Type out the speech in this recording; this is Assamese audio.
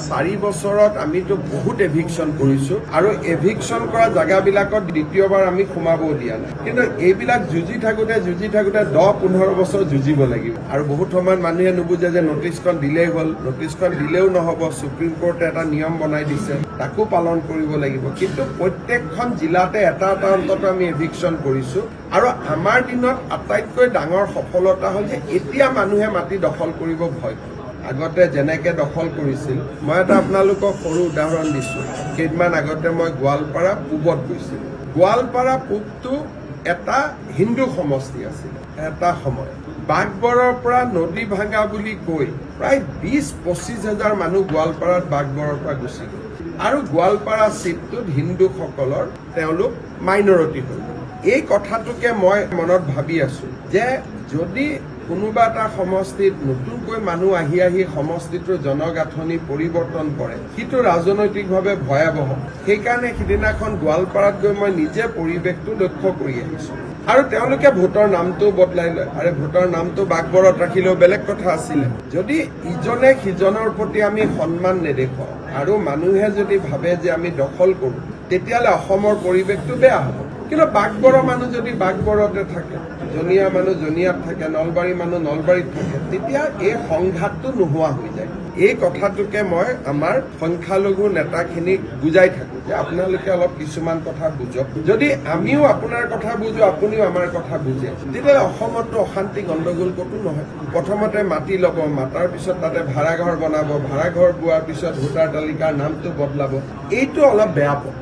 4 বছৰত আমিতো বহুত এভিকশন কৰিছো আৰু এভিকশন কৰা জায়গাবিলাকত দ্বিতীয়বাৰ আমি সোমাবও দিয়া নাই কিন্তু এইবিলাক যুঁজি থাকোতে 10-15 বছৰ যুঁজিব লাগিব আৰু বহুত সময়ত মানুহে নুবুজে যে নোটিছখন দিলেই হ'ল নোটিছখন দিলেও নহব সুপ্ৰিম কোৰ্টে এটা নিয়ম বনাই দিছে তাকো পালন কৰিব লাগিব কিন্তু প্ৰত্যেকখন জিলাতে এটা অন্তত আমি এভিকশন কৰিছো আৰু আমাৰ দিনত আটাইতকৈ ডাঙৰ সফলতা হ'ল যে এতিয়া মানুহে মাটি দখল কৰিব ভয় কৰে আগতে যেনেকে দখল কৰিছিল মই এটা আপোনালোকক সৰু উদাহৰণ দিছো কেইদিনমান আগতে মই গোৱালপাৰা পূবত গৈছিলো গোৱালপাৰা পূবটো এটা হিন্দু সমষ্টি আছিল এটা সময় বাগবৰৰ পৰা নদী ভাঙা বুলি কৈ প্ৰায় 20-25 হাজাৰ মানুহ গোৱালপাৰাত বাগবৰৰ পৰা গুচি গ'ল আৰু গোৱালপাৰা চিটটোত হিন্দুসকলৰ তেওঁলোক মাইনৰিটি হ'ল এই কথাটোকে মই মনত ভাবি আছো যে যদি কোনোবা এটা সমষ্টিত নতুনকৈ মানুহ আহি সমষ্টিটোৰ জনগাঁথনি পৰিৱৰ্তন কৰে সেইটো ৰাজনৈতিকভাৱে ভয়াৱহ সেইকাৰণে সিদিনাখন গোৱালপাৰাত গৈ মই নিজে পৰিৱেশটো লক্ষ্য কৰি আহিছো আৰু তেওঁলোকে ভোটৰ নামটো বদলাই লয় আৰু ভোটৰ নামটো বাগবৰত ৰাখিলেও বেলেগ কথা আছিলে যদি ইজনে সিজনৰ প্ৰতি আমি সন্মান নেদেখাও আৰু মানুহে যদি ভাবে যে আমি দখল কৰো তেতিয়ালে অসমৰ পৰিৱেশটো বেয়া হ'ব কিন্তু বাগবৰৰ মানুহ যদি বাগবৰতে থাকে জনিয়া মানুহ জনিয়াত থাকে নলবাৰী মানুহ নলবাৰীত থাকে তেতিয়া এই সংঘাতটো নোহোৱা হৈ যায় এই কথাটোকে মই আমাৰ সংখ্যালঘু নেতাখিনিক বুজাই থাকো যে আপোনালোকে অলপ কিছুমান কথা বুজক যদি আমিও আপোনাৰ কথা বুজো আপুনিও আমাৰ কথা বুজে তেতিয়া অসমতো অশান্তি গণ্ডগোল কতো নহয় প্ৰথমতে মাটি ল'ব মাটাৰ পিছত তাতে ভাড়াঘৰ বনাব ভাড়াঘৰ বোৱাৰ পিছত ভোটাৰ তালিকাৰ নামটো বদলাব এইটো অলপ বেয়া পথ